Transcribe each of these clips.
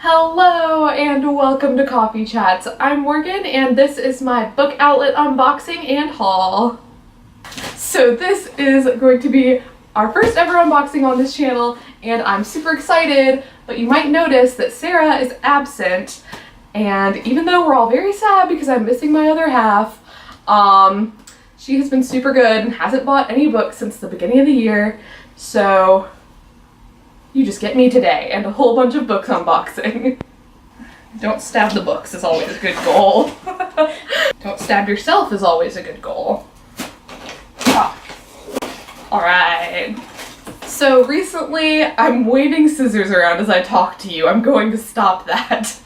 Hello and welcome to Coffee Chats. I'm Morgan and this is my book outlet unboxing and haul. So this is going to be our first ever unboxing on this channel and I'm super excited, but you might notice that Sarah is absent, and even though we're all very sad because I'm missing my other half, she has been super good and hasn't bought any books since the beginning of the year, so you just get me today and a whole bunch of books unboxing. Don't stab the books is always a good goal. Don't stab yourself is always a good goal. Ah. Alright. So recently, I'm waving scissors around as I talk to you. I'm going to stop that.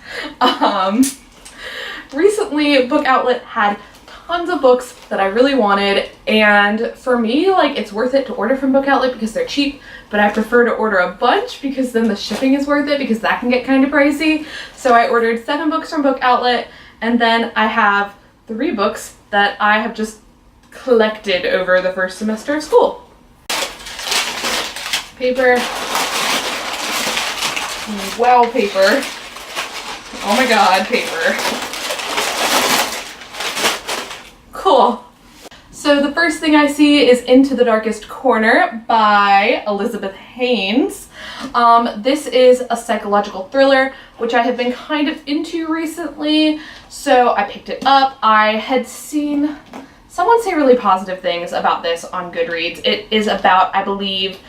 Recently, Book Outlet had tons of books that I really wanted, and for me, like, it's worth it to order from Book Outlet because they're cheap, but I prefer to order a bunch because then the shipping is worth it because that can get kind of pricey. So I ordered 7 books from Book Outlet, and then I have 3 books that I have just collected over the first semester of school. Paper. Wow, paper. Oh my god, paper. Cool. So the first thing I see is Into the Darkest Corner by Elizabeth Haynes. This is a psychological thriller, which I have been kind of into recently, so I picked it up. I had seen someone say really positive things about this on Goodreads. It is about, I believe,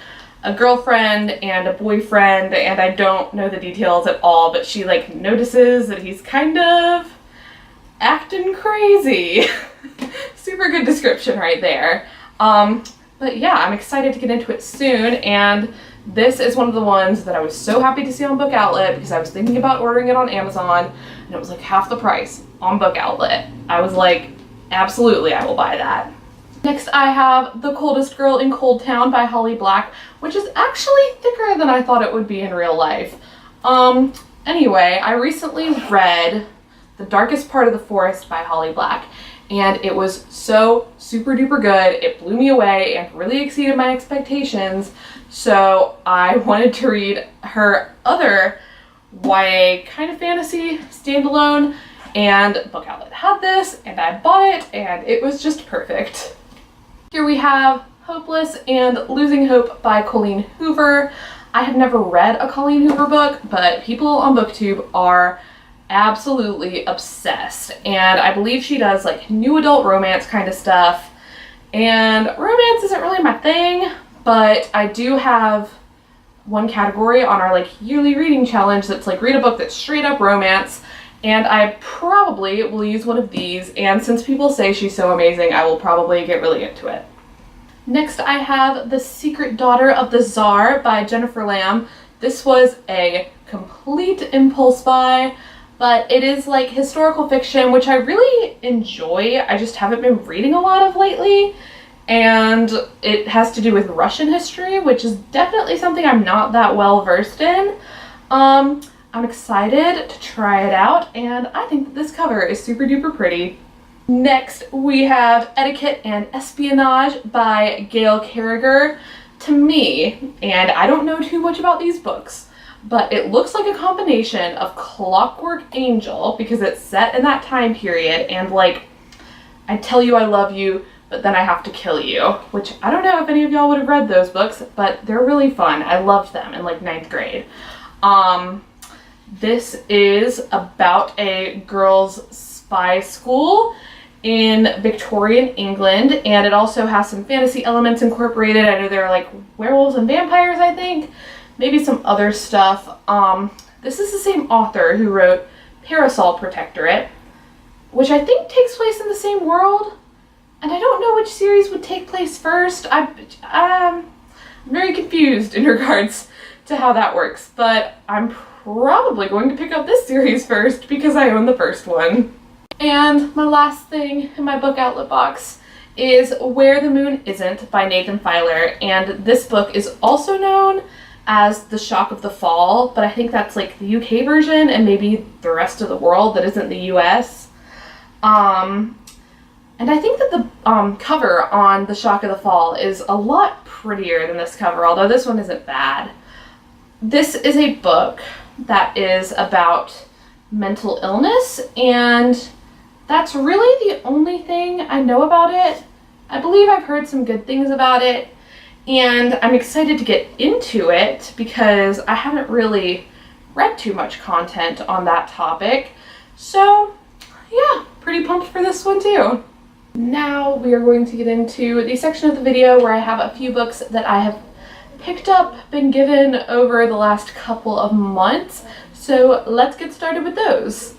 a girlfriend and a boyfriend, and I don't know the details at all, but she like notices that he's kind of acting crazy. Super good description right there. But yeah, I'm excited to get into it soon, and this is one of the ones that I was so happy to see on Book Outlet because I was thinking about ordering it on Amazon and it was like half the price on Book Outlet. I was like, absolutely, I will buy that. Next I have The Coldest Girl in Cold Town by Holly Black, which is actually thicker than I thought it would be in real life. Anyway, I recently read The Darkest Part of the Forest by Holly Black, and it was so super duper good. It blew me away and really exceeded my expectations, so I wanted to read her other YA kind of fantasy standalone, and Book Outlet had this and I bought it and it was just perfect. Here we have Hopeless and Losing Hope by Colleen Hoover. I have never read a Colleen Hoover book, but people on BookTube are absolutely obsessed, and I believe she does like new adult romance kind of stuff, and romance isn't really my thing, but I do have one category on our like yearly reading challenge that's like read a book that's straight up romance, and I probably will use one of these, and since people say she's so amazing, I will probably get really into it. Next I have The Secret Daughter of the Czar by Jennifer Lamb. This was a complete impulse buy, but it is like historical fiction, which I really enjoy. I just haven't been reading a lot of lately, and it has to do with Russian history, which is definitely something I'm not that well versed in. I'm excited to try it out, and I think that this cover is super duper pretty. Next we have Etiquette and Espionage by Gail Carriger. To me, and I don't know too much about these books, but it looks like a combination of Clockwork Angel, because it's set in that time period, and like, I tell you I love you, but then I have to kill you, which I don't know if any of y'all would have read those books, but they're really fun. I loved them in like 9th grade. This is about a girls' spy school in Victorian England, and it also has some fantasy elements incorporated. I know there are like werewolves and vampires, I think. Maybe some other stuff. This is the same author who wrote Parasol Protectorate, which I think takes place in the same world, and I don't know which series would take place first. I'm very confused in regards to how that works, but I'm probably going to pick up this series first because I own the first one. And my last thing in my Book Outlet box is Where the Moon Isn't by Nathan Filer, and this book is also known as The Shock of the Fall, but I think that's like the UK version and maybe the rest of the world that isn't the US. And I think that the cover on The Shock of the Fall is a lot prettier than this cover, although this one isn't bad. This is a book that is about mental illness, and that's really the only thing I know about it. I believe I've heard some good things about it, and I'm excited to get into it because I haven't really read too much content on that topic. So yeah, pretty pumped for this one too. Now we are going to get into the section of the video where I have a few books that I have picked up, been given over the last couple of months. So let's get started with those.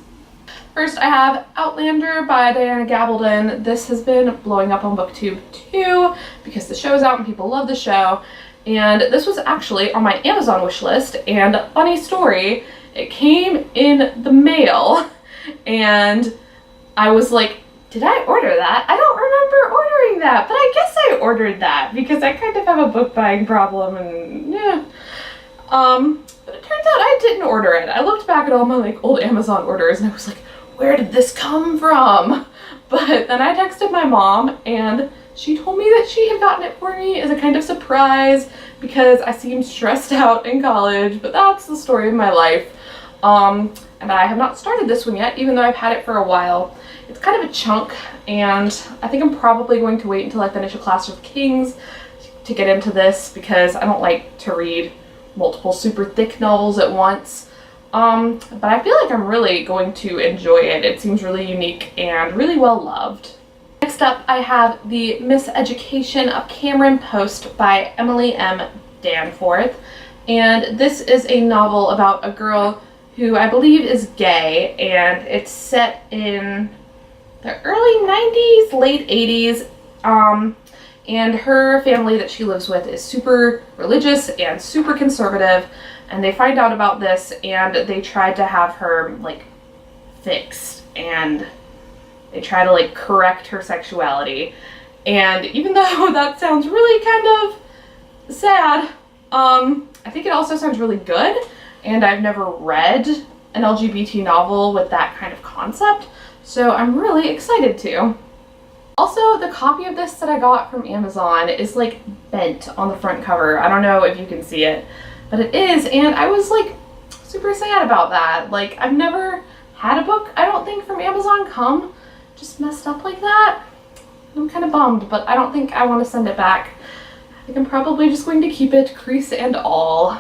First, I have Outlander by Diana Gabaldon. This has been blowing up on BookTube too because the show is out and people love the show. And this was actually on my Amazon wish list, and funny story, it came in the mail and I was like, did I order that? I don't remember ordering that, but I guess I ordered that because I kind of have a book buying problem, and yeah. But it turns out I didn't order it. I looked back at all my like old Amazon orders and I was like, where did this come from? But then I texted my mom and she told me that she had gotten it for me as a kind of surprise because I seemed stressed out in college, but that's the story of my life. And I have not started this one yet, even though I've had it for a while. It's kind of a chunk, and I think I'm probably going to wait until I finish A Clash of Kings to get into this because I don't like to read multiple super thick novels at once. But I feel like I'm really going to enjoy it. It seems really unique and really well loved. Next up, I have The Miseducation of Cameron Post by Emily M. Danforth. And this is a novel about a girl who I believe is gay, and it's set in the early 90s, late 80s. And her family that she lives with is super religious and super conservative, and they find out about this and they tried to have her like fixed, and they try to like correct her sexuality. And even though that sounds really kind of sad, I think it also sounds really good, and I've never read an LGBT novel with that kind of concept, so I'm really excited to. Also, the copy of this that I got from Amazon is like bent on the front cover. I don't know if you can see it, but it is, and I was like super sad about that. Like, I've never had a book, I don't think, from Amazon come just messed up like that. I'm kind of bummed, but I don't think I want to send it back. I think I'm probably just going to keep it, crease and all.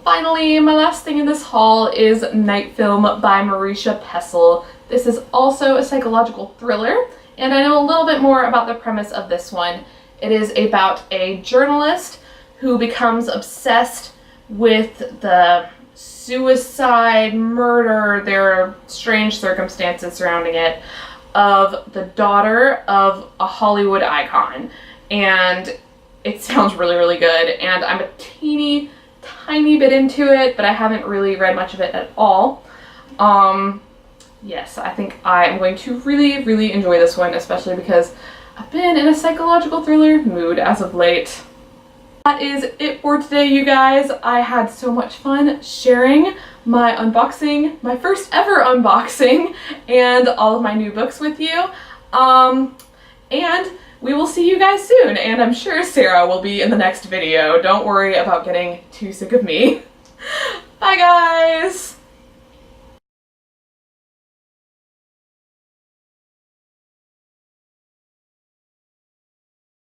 Finally, my last thing in this haul is Night Film by Marisha Pessl. This is also a psychological thriller, and I know a little bit more about the premise of this one. It is about a journalist who becomes obsessed with the suicide, murder, there are strange circumstances surrounding it, of the daughter of a Hollywood icon. And it sounds really, really good, and I'm a tiny bit into it, but I haven't really read much of it at all. Yes, I think I am going to really, really enjoy this one, especially because I've been in a psychological thriller mood as of late. That is it for today, you guys. I had so much fun sharing my unboxing, my first ever unboxing, and all of my new books with you. And we will see you guys soon, and I'm sure Sarah will be in the next video. Don't worry about getting too sick of me. Bye, guys!